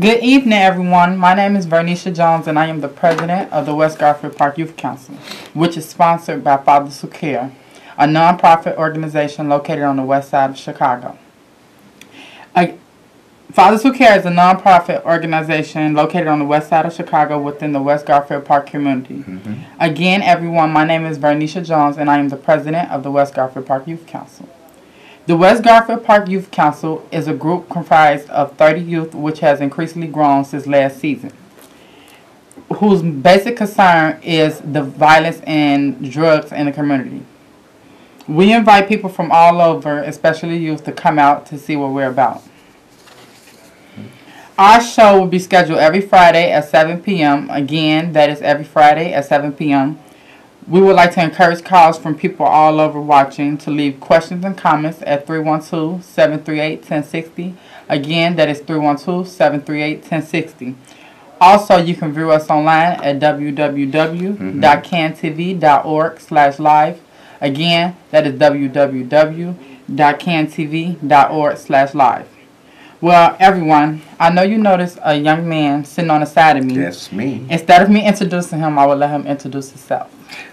Good evening, everyone. My name is Vernisha Jones, and I am the president of the West Garfield Park Youth Council, which is sponsored by Fathers Who Care, a nonprofit organization located on the west side of Chicago. Fathers Who Care is a nonprofit organization located on the west side of Chicago within the West Garfield Park community. Again, everyone, my name is Vernisha Jones, and I am the president of the West Garfield Park Youth Council. The West Garfield Park Youth Council is a group comprised of 30 youth, which has increasingly grown since last season, whose basic concern is the violence and drugs in the community. We invite people from all over, especially youth, to come out to see what we're about. Our show will be scheduled every Friday at 7 p.m. Again, that is every Friday at 7 p.m. We would like to encourage calls from people all over watching to leave questions and comments at 312-738-1060. Again, that is 312-738-1060. Also, you can view us online at www.cantv.org/live. Again, that is www.cantv.org/live. Well, everyone, I know you noticed a young man sitting on the side of me. That's me. Instead of me introducing him, I will let him introduce himself.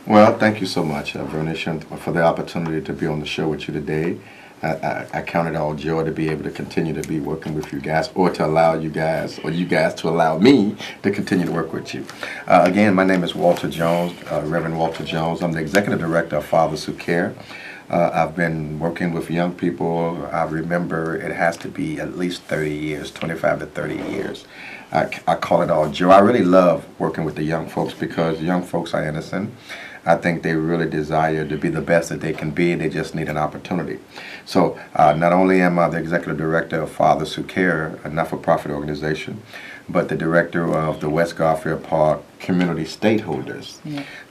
Well, thank you so much, Vernisha, for the opportunity to be on the show with you today. I count it all joy to be able to continue to be working with you guys, or to allow you guys, or you guys to allow me to continue to work with you. Again, my name is Walter Jones, Reverend Walter Jones. I'm the executive director of Fathers Who Care. I've been working with young people. I remember it has to be at least 30 years, 25 to 30 years. I call it all joy. I really love working with the young folks because young folks are innocent. I think they really desire to be the best that they can be. They just need an opportunity. So not only am I the executive director of Fathers Who Care, a not-for-profit organization, but the director of the West Garfield Park Community Stakeholders,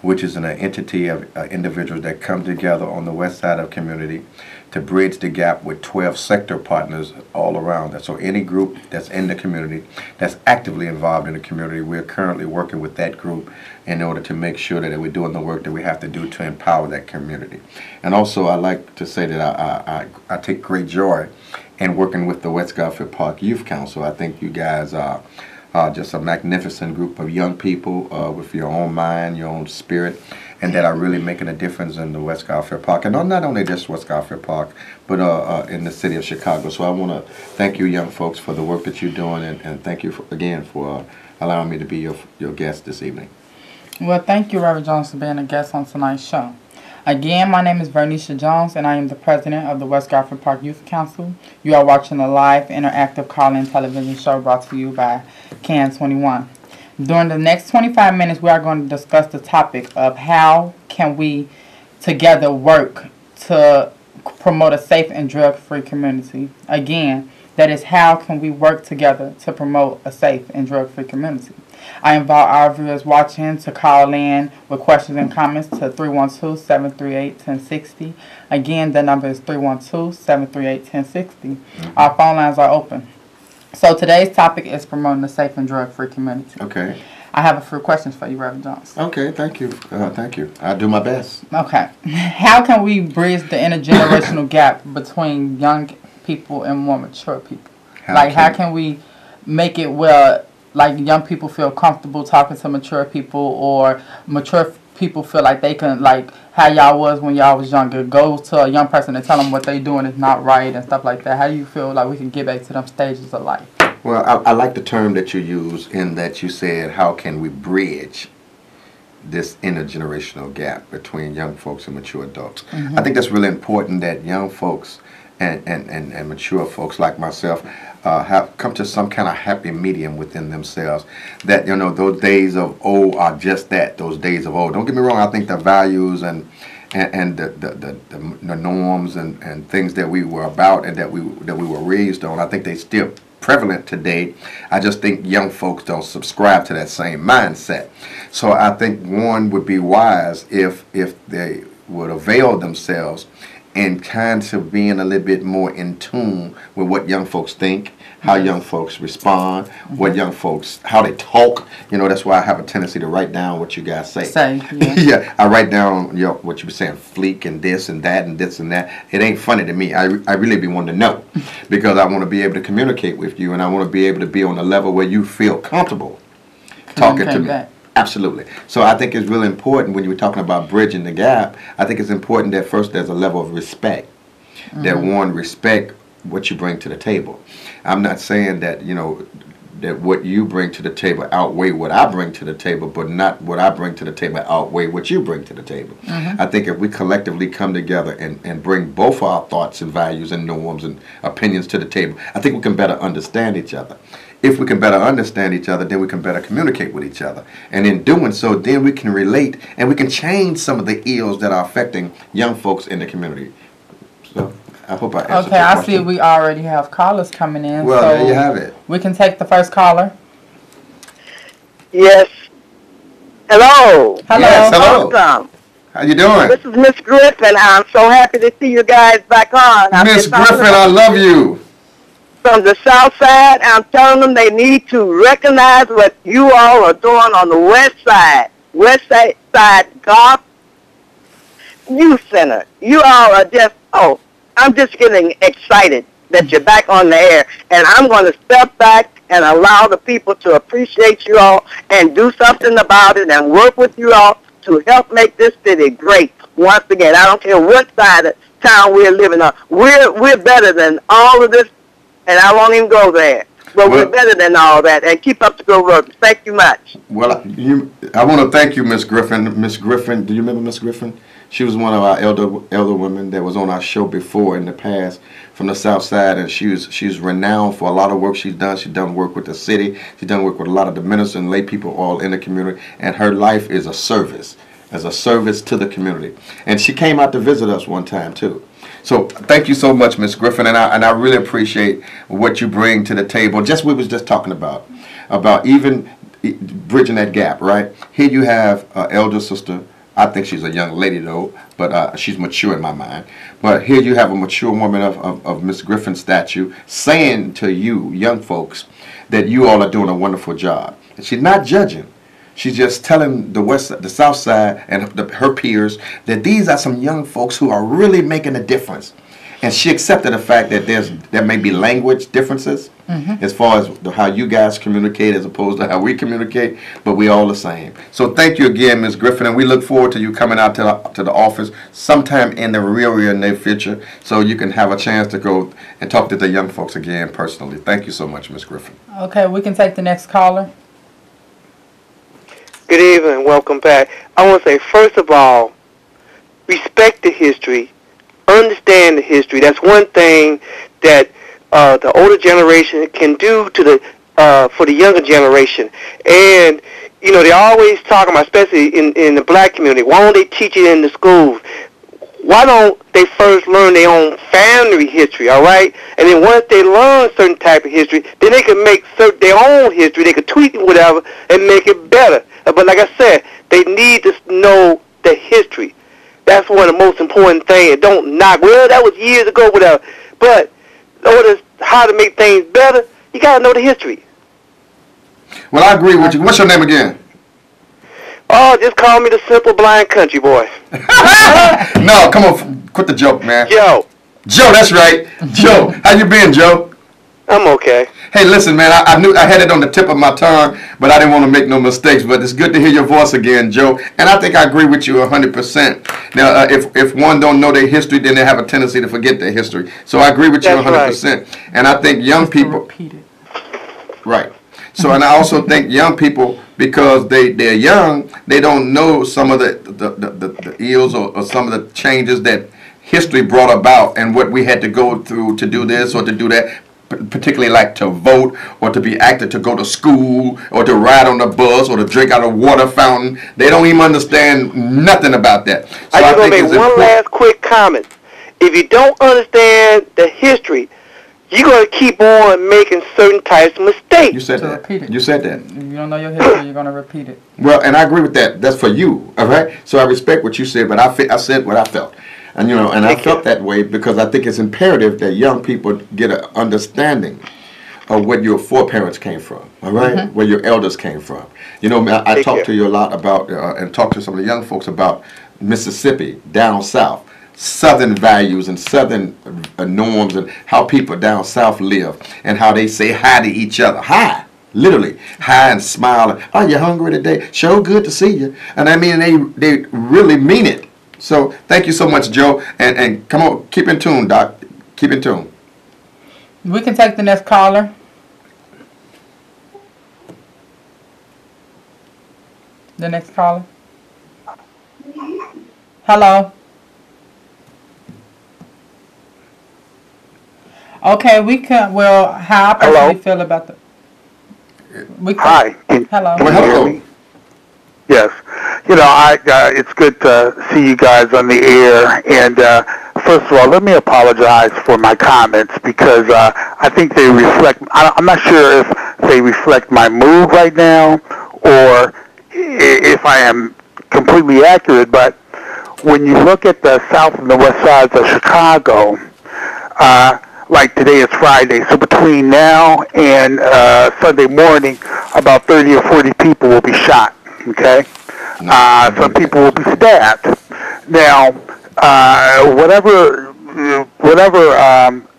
which is an entity of individuals that come together on the west side of community to bridge the gap with 12 sector partners all around us. So any group that's in the community, that's actively involved in the community, we're currently working with that group in order to make sure that we're doing the work that we have to do to empower that community. And also, I like to say that I take great joy in working with the West Garfield Park Youth Council. I think you guys are just a magnificent group of young people with your own mind, your own spirit, and that are really making a difference in the West Garfield Park. And not only just West Garfield Park, but in the city of Chicago. So I want to thank you young folks for the work that you're doing, and thank you again for allowing me to be your guest this evening. Well, thank you, Reverend Jones, for being a guest on tonight's show. Again, my name is Vernisha Jones, and I am the president of the West Garfield Park Youth Council. You are watching a live, interactive call-in television show brought to you by CAN 21. During the next 25 minutes, we are going to discuss the topic of how can we together work to promote a safe and drug-free community. Again, that is, how can we work together to promote a safe and drug-free community. I invite our viewers watching to call in with questions and comments to 312-738-1060. Again, the number is 312-738-1060. Our phone lines are open. So today's topic is promoting a safe and drug-free community. Okay. I have a few questions for you, Reverend Jones. Okay, thank you. Thank you. I'll do my best. Okay. How can we bridge the intergenerational gap between young people and more mature people? How can we make it where young people feel comfortable talking to mature people, or mature people feel like they can, like how y'all was when y'all was younger, go to a young person and tell them what they doing is not right and stuff like that? How do you feel like we can get back to them stages of life? Well, I like the term that you use in that you said, how can we bridge this intergenerational gap between young folks and mature adults? I think that's really important that young folks and mature folks like myself have come to some kind of happy medium within themselves. That, you know, those days of old are just that, those days of old. Don't get me wrong, I think the values and the norms and things that we were about and that we were raised on, I think they still prevalent today. I just think young folks don't subscribe to that same mindset. So I think one would be wise if they would avail themselves and kind of being a little bit more in tune with what young folks think, how young folks respond, what young folks, how they talk. You know, that's why I have a tendency to write down what you guys say. Yeah. Yeah, I write down what you were saying, fleek and this and that and this and that. It ain't funny to me. I really be wanting to know because I want to be able to communicate with you, and I want to be able to be on a level where you feel comfortable talking to me. Back. Absolutely. So I think it's really important when you were talking about bridging the gap. I think it's important that first there's a level of respect. That one, respect what you bring to the table. I'm not saying that, you know, that what you bring to the table outweigh what I bring to the table, but not what I bring to the table outweigh what you bring to the table. I think if we collectively come together and bring both our thoughts and values and norms and opinions to the table, I think we can better understand each other. If we can better understand each other, then we can better communicate with each other. And in doing so, then we can relate and we can change some of the ills that are affecting young folks in the community. So I hope I answered your question. I see we already have callers coming in. Well, so there you have it. We can take the first caller. Yes. Hello. Hello. Yes, hello. Welcome. How you doing? This is Miss Griffin. I'm so happy to see you guys back on. Miss Griffin, I love you. From the South Side, I'm telling them they need to recognize what you all are doing on the West Side. West Side Golf Youth Center. You all are just, I'm just getting excited that you're back on the air. And I'm going to step back and allow the people to appreciate you all and do something about it and work with you all to help make this city great. Once again, I don't care what side of town we're living on. We're better than all of this, and I won't even go there. But we're better than all that, and keep up the good work. Thank you much. Well, I want to thank you, Miss Griffin. Miss Griffin, do you remember Miss Griffin? She was one of our elder women that was on our show before in the past from the South Side, and she's renowned for a lot of work she's done. She's done work with the city. She's done work with a lot of the ministers and lay people all in the community, and her life is a service to the community. And she came out to visit us one time too. So thank you so much, Miss Griffin, and I really appreciate what you bring to the table. Just what we was just talking about even bridging that gap, right? Here you have an elder sister. I think she's a young lady though, but she's mature in my mind. But here you have a mature woman of Miss Griffin's stature saying to you, young folks, that you all are doing a wonderful job. And she's not judging. She's just telling the South Side and her peers that these are some young folks who are really making a difference. And she accepted the fact that there may be language differences as far as how you guys communicate as opposed to how we communicate, but we all the same. So thank you again, Ms. Griffin, and we look forward to you coming out to the office sometime in the real near future so you can have a chance to go and talk to the young folks again personally. Thank you so much, Ms. Griffin. Okay, we can take the next caller. Good evening. Welcome back. I want to say, first of all, respect the history. Understand the history. That's one thing that the older generation can do to for the younger generation. And you know, they're always talking about, especially in the black community, why don't they teach it in the schools? Why don't they first learn their own family history, all right? And then once they learn certain type of history, then they can make their own history. They can tweak it, whatever, and make it better. But like I said, they need to know the history. That's one of the most important things. Don't knock, well, that was years ago, whatever. But in order how to make things better, you got to know the history. Well, I agree with you. What's your name again? Oh, just call me the simple blind country boy. No, come on, quit the joke, man. Joe. Joe, that's right. Joe, how you been, Joe? I'm okay. Hey, listen, man, I knew I had it on the tip of my tongue, but I didn't want to make no mistakes. But it's good to hear your voice again, Joe. And I think I agree with you 100%. Now, if one don't know their history, then they have a tendency to forget their history. So I agree with you 100%. Right. And I think young people... Repeat it. Right. So, and I also think young people, because they're young, they don't know some of the ills or some of the changes that history brought about and what we had to go through to do this or to do that, particularly like to vote or to be active, to go to school or to ride on the bus or to drink out of a water fountain. They don't even understand nothing about that. So I just want to make one last quick comment. If you don't understand the history, you're going to keep on making certain types of mistakes. You said that. Repeat it. You said that. If you don't know your history, you're going to repeat it. Well, and I agree with that. That's for you, all right? So I respect what you said, but I said what I felt. And and I Take felt care. that way because I think it's imperative that young people get an understanding of where your foreparents came from, all right? Where your elders came from. I Take talked care. to you a lot about, and talked to some of the young folks about Mississippi, down south, Southern values and Southern norms and how people down south live and how they say hi to each other. Hi. Literally, hi and smile. Are you hungry today? Sure, good to see you. And I mean, they really mean it. So thank you so much, Joe. And come on, keep in tune, Doc. Keep in tune. We can take the next caller. The next caller. Hello. Okay, we can. Well, how I personally Hello? feel about the. We can. Hi. Hello. Well, Can you hear hello. me? Yes. It's good to see you guys on the air. And first of all, let me apologize for my comments because I think they reflect. I'm not sure if they reflect my mood right now or if I am completely accurate. But when you look at the south and the west sides of Chicago, like today is Friday, so between now and Sunday morning, about 30 or 40 people will be shot. Okay, some people will be stabbed. Now, whatever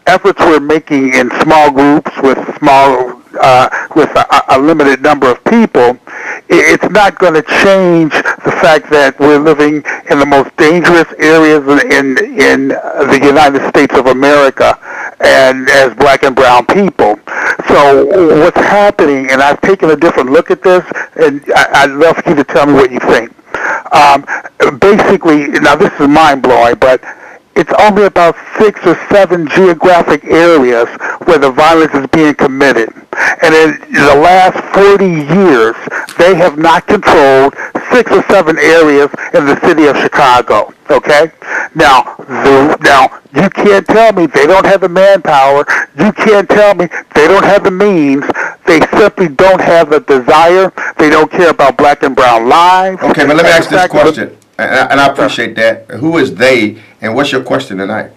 efforts we're making in small groups with a limited number of people, it's not going to change the fact that we're living in the most dangerous areas in the United States of America, and as black and brown people. So what's happening, and I've taken a different look at this, and I'd love for you to tell me what you think. Basically, now this is mind-blowing, but it's only about 6 or 7 geographic areas where the violence is being committed. And in the last 40 years, they have not controlled 6 or 7 areas in the city of Chicago. Okay? Now you can't tell me they don't have the manpower. You can't tell me they don't have the means. They simply don't have the desire. They don't care about black and brown lives. Okay, but let me And ask the this fact of the- question. And I appreciate that. Who is they, and what's your question tonight?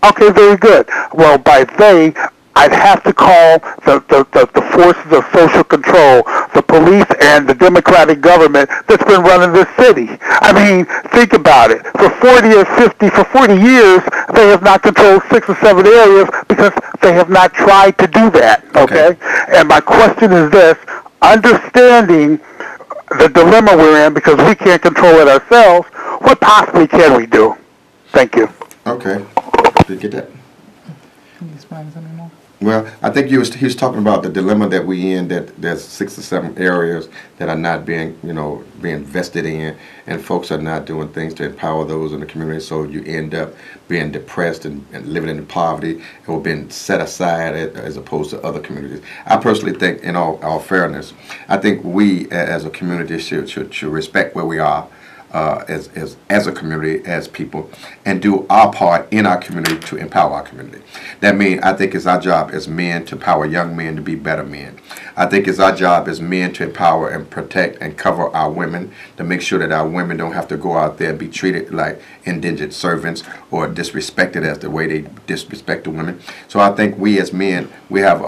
Okay, very good. Well, by they, I'd have to call the forces of social control, the police and the democratic government that's been running this city. I mean, think about it. For 40 years, they have not controlled 6 or 7 areas because they have not tried to do that, okay? And my question is this, understanding the dilemma we're in because we can't control it ourselves, what possibly can we do? Thank you. Okay. Did you get that? Can you explain something more? Well, I think he was talking about the dilemma that we in, that there's 6 or 7 areas that are not being invested in, and folks are not doing things to empower those in the community, so you end up being depressed and living in poverty or being set aside as opposed to other communities. I personally think, in all fairness, I think we as a community should respect where we are, as a community, as people, and do our part in our community to empower our community. That means I think it's our job as men to empower young men to be better men. I think it's our job as men to empower and protect and cover our women, to make sure that our women don't have to go out there and be treated like indigent servants or disrespected as the way they disrespect the women. So I think we as men, we have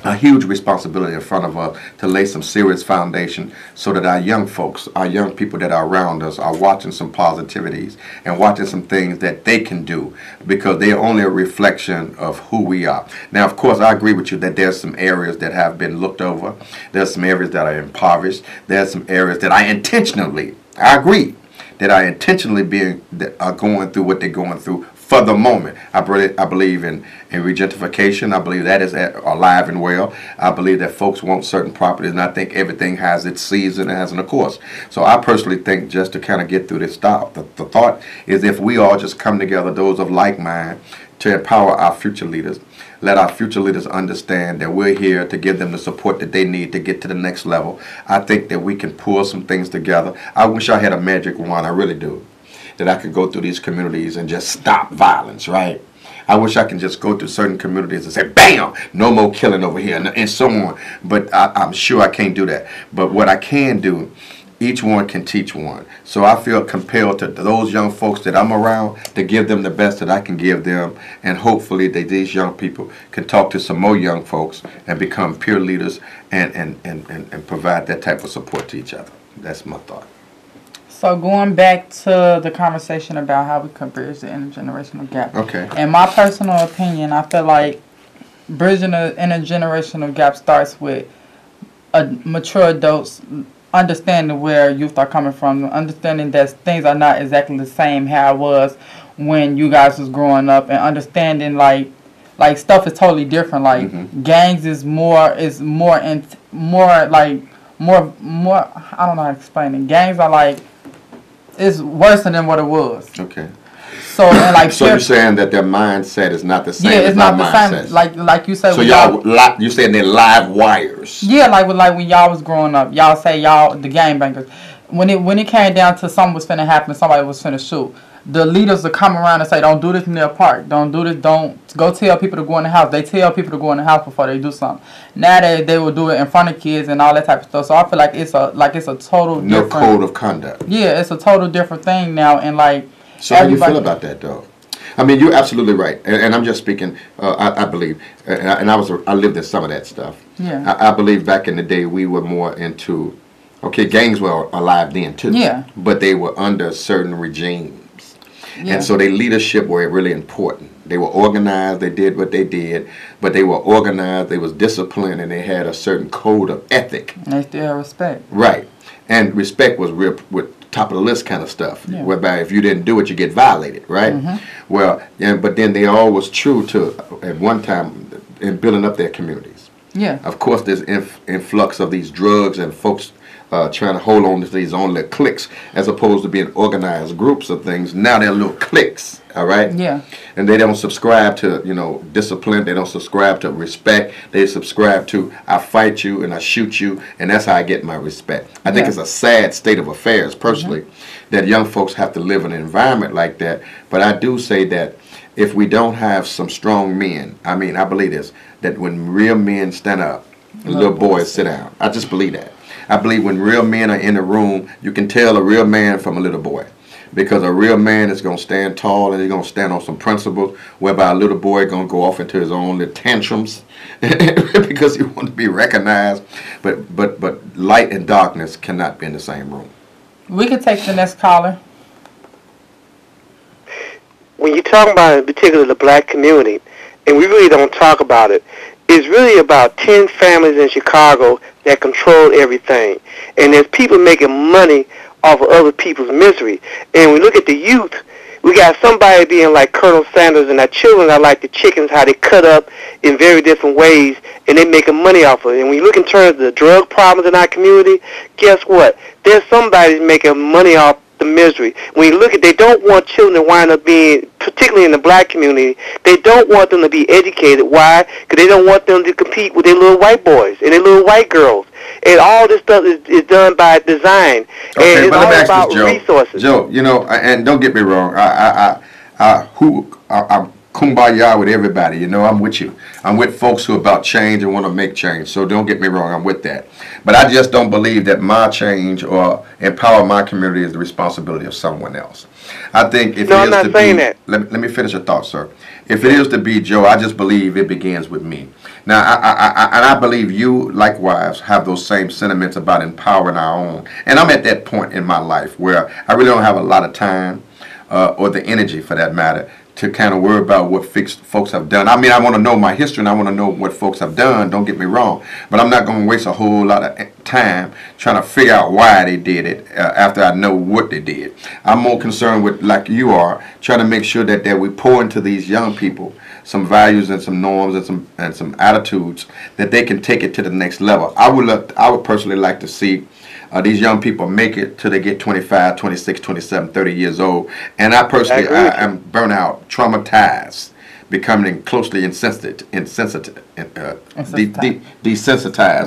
a huge responsibility in front of us to lay some serious foundation so that our young folks, our young people that are around us are watching some positivities and watching some things that they can do, because they're only a reflection of who we are. Now, of course, I agree with you that there's some areas that have been looked over. There's some areas that are impoverished. There's some areas that I intentionally are going through what they're going through for the moment. I believe in regentrification. I believe that is alive and well. I believe that folks want certain properties, and I think everything has its season and has a course. So I personally think, just to kind of get through this thought, the thought is, if we all just come together, those of like mind, to empower our future leaders, let our future leaders understand that we're here to give them the support that they need to get to the next level. I think that we can pull some things together. I wish I had a magic wand, I really do, that I could go through these communities and just stop violence, right? I wish I could just go to certain communities and say, bam, no more killing over here, and so on. But I'm sure I can't do that. But what I can do each one can teach one. So I feel compelled to those young folks that I'm around to give them the best that I can give them, and hopefully these young people can talk to some more young folks and become peer leaders and provide that type of support to each other. That's my thought. So going back to the conversation about how we could bridge the intergenerational gap. Okay. In my personal opinion, I feel like bridging the intergenerational gap starts with mature adults understanding where youth are coming from, understanding that things are not exactly the same how it was when you guys was growing up, and understanding like stuff is totally different. Like gangs is more I don't know how to explain it. Gangs are like, it's worse than what it was. Okay. So and like so you're saying that their mindset is not the same. Yeah, it's as not the mindset. same. Like you said. So you saying they're live wires. Yeah, like when y'all was growing up, y'all say the gangbangers. When it came down to something was finna happen, somebody was finna shoot. The leaders would come around and say, "Don't do this in their park. Don't do this. Don't go tell people to go in the house." They tell people to go in the house before they do something. Now they will do it in front of kids and all that type of stuff. So I feel like it's a total no different code of conduct. Yeah, it's a total different thing now, and like. So how do you feel about that, though? I mean, you're absolutely right, and I'm just speaking. I believe, and I lived in some of that stuff. Yeah. I believe back in the day we were more into. Okay, gangs were alive then too. Yeah. But they were under certain regimes. Yeah. And so their leadership were really important. They were organized, they did what they did, but they were organized, they was disciplined, and they had a certain code of ethic. And they still have respect. Right. And respect was real with top of the list kind of stuff, yeah. whereby if you didn't do it, you get violated, right? Well, but then they all was true to, at one time, in building up their communities. Yeah. Of course, there's influx of these drugs and folks trying to hold on to these own little cliques as opposed to being organized groups of things. Now they're little cliques, all right? Yeah. And they don't subscribe to, discipline. They don't subscribe to respect. They subscribe to, I fight you and I shoot you, and that's how I get my respect. I think it's a sad state of affairs, personally, that young folks have to live in an environment like that. But I do say that if we don't have some strong men, I believe this, that when real men stand up, little boys sit down. I just believe that. I believe when real men are in the room, you can tell a real man from a little boy. Because a real man is going to stand tall and he's going to stand on some principles, whereby a little boy is going to go off into his own little tantrums because he wants to be recognized. But light and darkness cannot be in the same room. We could take the next caller. When you're talking about, in particular, the black community, and we really don't talk about it, it's really about 10 families in Chicago that control everything. And there's people making money off of other people's misery. And we look at the youth, we got somebody being like Colonel Sanders, and our children are like the chickens, how they cut up in very different ways, and they making money off of it. And when you look in terms of the drug problems in our community, guess what? There's somebody making money off the misery. When you look at, they don't want children to wind up being, particularly in the black community, they don't want them to be educated. Why? Because they don't want them to compete with their little white boys and their little white girls. And all this stuff is done by design. Okay, and it's but let me all ask about this, Joe. resources. Joe, and don't get me wrong, I'm kumbaya with everybody. I'm with you. I'm with folks who are about change and want to make change. So don't get me wrong, I'm with that. But I just don't believe that my change or empower my community is the responsibility of someone else. I think if No, it I'm is not to saying be, that. let me finish your thought, sir. If it is to be, Joe, I just believe it begins with me. Now, I believe you, likewise, have those same sentiments about empowering our own. And I'm at that point in my life where I really don't have a lot of time or the energy, for that matter, to kind of worry about what folks have done. I want to know my history and I want to know what folks have done, don't get me wrong. But I'm not going to waste a whole lot of time trying to figure out why they did it after I know what they did. I'm more concerned with, like you are, trying to make sure that we pour into these young people some values and some norms and some attitudes that they can take it to the next level. I would personally like to see these young people make it till they get 25, 26, 27, 30 years old. And I personally, I am burnt out, traumatized, becoming closely desensitized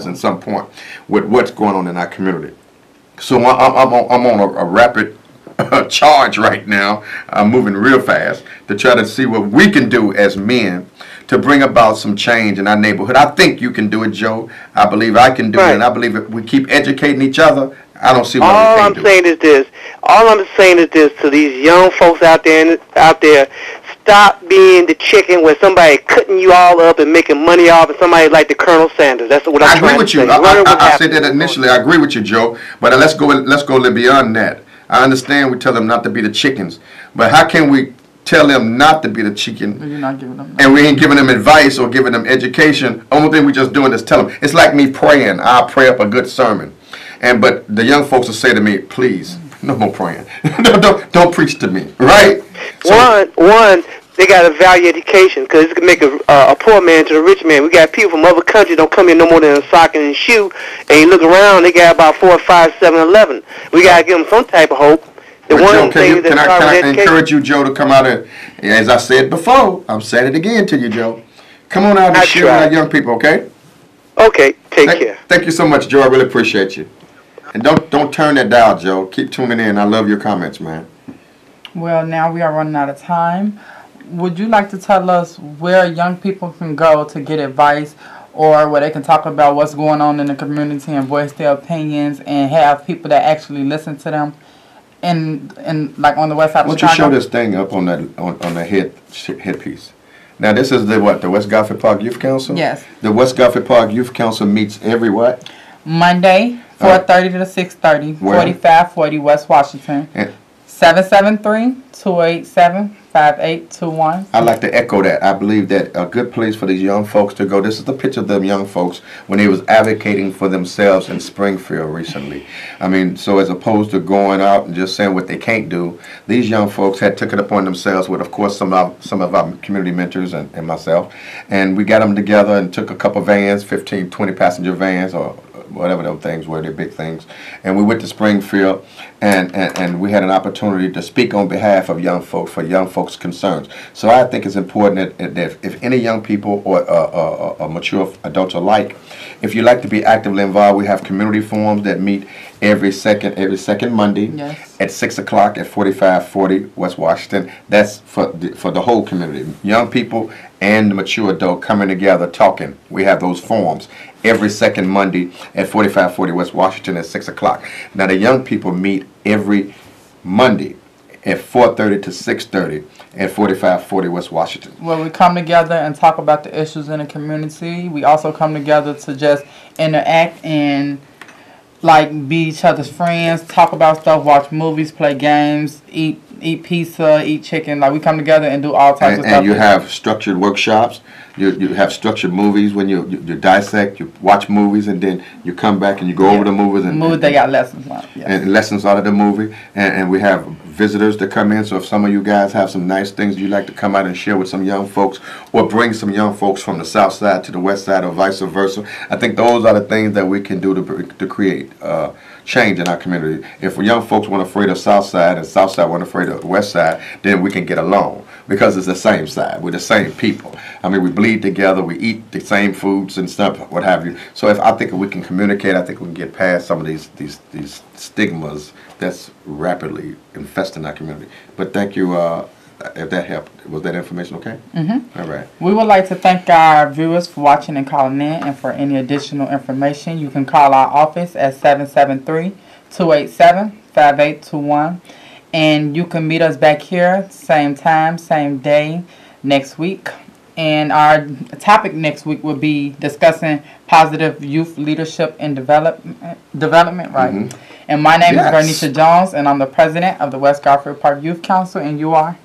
at some point with what's going on in our community. So I'm on a rapid charge right now. I'm moving real fast to try to see what we can do as men to bring about some change in our neighborhood. I think you can do it, Joe. I believe I can do it, and I believe if we keep educating each other, I don't see what All we I'm can't do. saying is this. All I'm saying is this to these young folks out there. Stop being the chicken where somebody cutting you all up and making money off of somebody like the Colonel Sanders. That's what I I'm agree trying with to you. say. Learn what I said happened. that initially. I agree with you, Joe. But let's go a little beyond that. I understand we tell them not to be the chickens, but how can we tell them not to be the chicken? You're not giving them. And we ain't giving them advice or giving them education. Only thing we just doing is tell them. It's like me praying. I'll pray up a good sermon, but the young folks will say to me, "Please, no more praying. don't preach to me." Right? So, One, they got to value education because it can make a poor man to a rich man. We got people from other countries don't come here no more than a sock and a shoe, and you look around, they got about 4 or 5, 7-Eleven. We got to give them some type of hope. The But one Joe, thing can that's I education. encourage you, Joe, to come out and, as I said before, I'm saying it again to you, Joe. Come on out and I share with tried. our young people, okay? Okay, take care. Thank you so much, Joe. I really appreciate you. And don't turn that dial, Joe. Keep tuning in. I love your comments, man. Well, now we are running out of time. Would you like to tell us where young people can go to get advice, or where they can talk about what's going on in the community and voice their opinions and have people that actually listen to them in like on the west side of Why don't you Chicago? show this thing up on the headpiece? Now, this is the West Garfield Park Youth Council? Yes. The West Garfield Park Youth Council meets every what? Monday, 4:30 to 6:30, Where? 4540 West Washington. And 773-287-5821. I'd like to echo that. I believe that a good place for these young folks to go. This is the picture of them young folks when they was advocating for themselves in Springfield recently. I mean, so as opposed to going out and just saying what they can't do, these young folks had took it upon themselves with, of course, some of our community mentors and myself, and we got them together and took a couple vans, 15, 20 passenger vans or whatever those things were, they're big things. And we went to Springfield, and we had an opportunity to speak on behalf of young folks, for young folks' concerns. So I think it's important that if any young people or mature adults alike, if you like to be actively involved, we have community forums that meet every second Monday. Yes. At 6 o'clock at 4540 West Washington. That's for the whole community, young people and the mature adult coming together talking. We have those forums every second Monday at 4540 West Washington at 6 o'clock. Now the young people meet every Monday at 4:30 to 6:30 at 4540 West Washington. Where we come together and talk about the issues in the community. We also come together to just interact and like be each other's friends, talk about stuff, watch movies, play games, eat pizza, eat chicken. Like we come together and do all types of stuff. And you have structured workshops. You have structured movies when you dissect, you watch movies, and then you come back and you go over the movies and they got lessons on. Yes. And lessons out of the movie. And we have visitors that come in. So if some of you guys have some nice things you'd like to come out and share with some young folks, or bring some young folks from the south side to the west side, or vice versa, I think those are the things that we can do to create change in our community. If young folks weren't afraid of south side and south side weren't afraid of the west side, then we can get along, because it's the same side. We're the same people. I mean, we bleed together. We eat the same foods and stuff, what have you. So I think if we can communicate, I think we can get past some of these stigmas that's rapidly infesting our community. But thank you. If that helped, was that information okay? Mm-hmm. All right. We would like to thank our viewers for watching and calling in, and for any additional information, you can call our office at 773-287-5821, and you can meet us back here, same time, same day, next week. And our topic next week will be discussing positive youth leadership and development, right? Mm-hmm. And my name is Vernisha Jones, and I'm the president of the West Garfield Park Youth Council, and you are?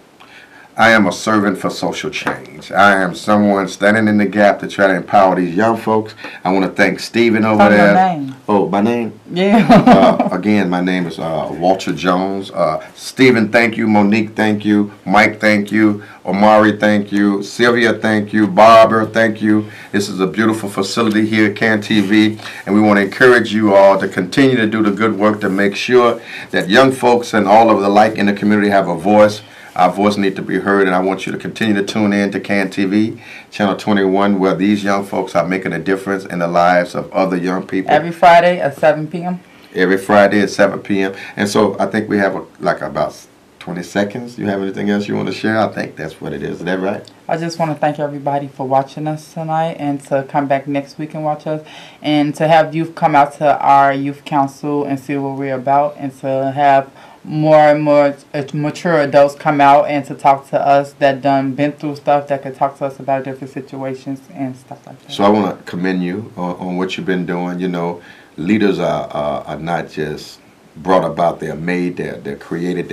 I am a servant for social change. I am someone standing in the gap to try to empower these young folks. I want to thank Stephen over there. Your name. Oh, my name? Yeah. Again, my name is Walter Jones. Stephen, thank you. Monique, thank you. Mike, thank you. Omari, thank you. Sylvia, thank you. Barbara, thank you. This is a beautiful facility here at CAN TV, and we want to encourage you all to continue to do the good work to make sure that young folks and all of the like in the community have a voice. Our voice needs to be heard, and I want you to continue to tune in to CAN TV, Channel 21, where these young folks are making a difference in the lives of other young people. Every Friday at 7 p.m. Every Friday at 7 p.m. And so I think we have about 20 seconds. You have anything else you want to share? I think that's what it is. Is that right? I just want to thank everybody for watching us tonight, and to come back next week and watch us, and to have youth come out to our youth council and see what we're about, and to have more and more mature adults come out and to talk to us that been through stuff, that could talk to us about different situations and stuff like that. So I want to commend you on what you've been doing. You know, leaders are not just brought about, they're made, they're created,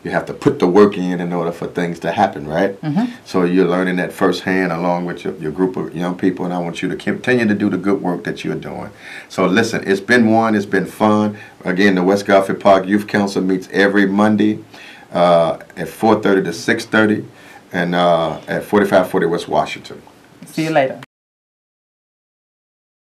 you have to put the work in order for things to happen, right? So you're learning that firsthand along with your group of young people, and I want you to continue to do the good work that you're doing. So listen, it's been fun. Again, the West Garfield Park Youth Council meets every Monday at 4:30 to 6:30 and at 4540 West Washington. See you later.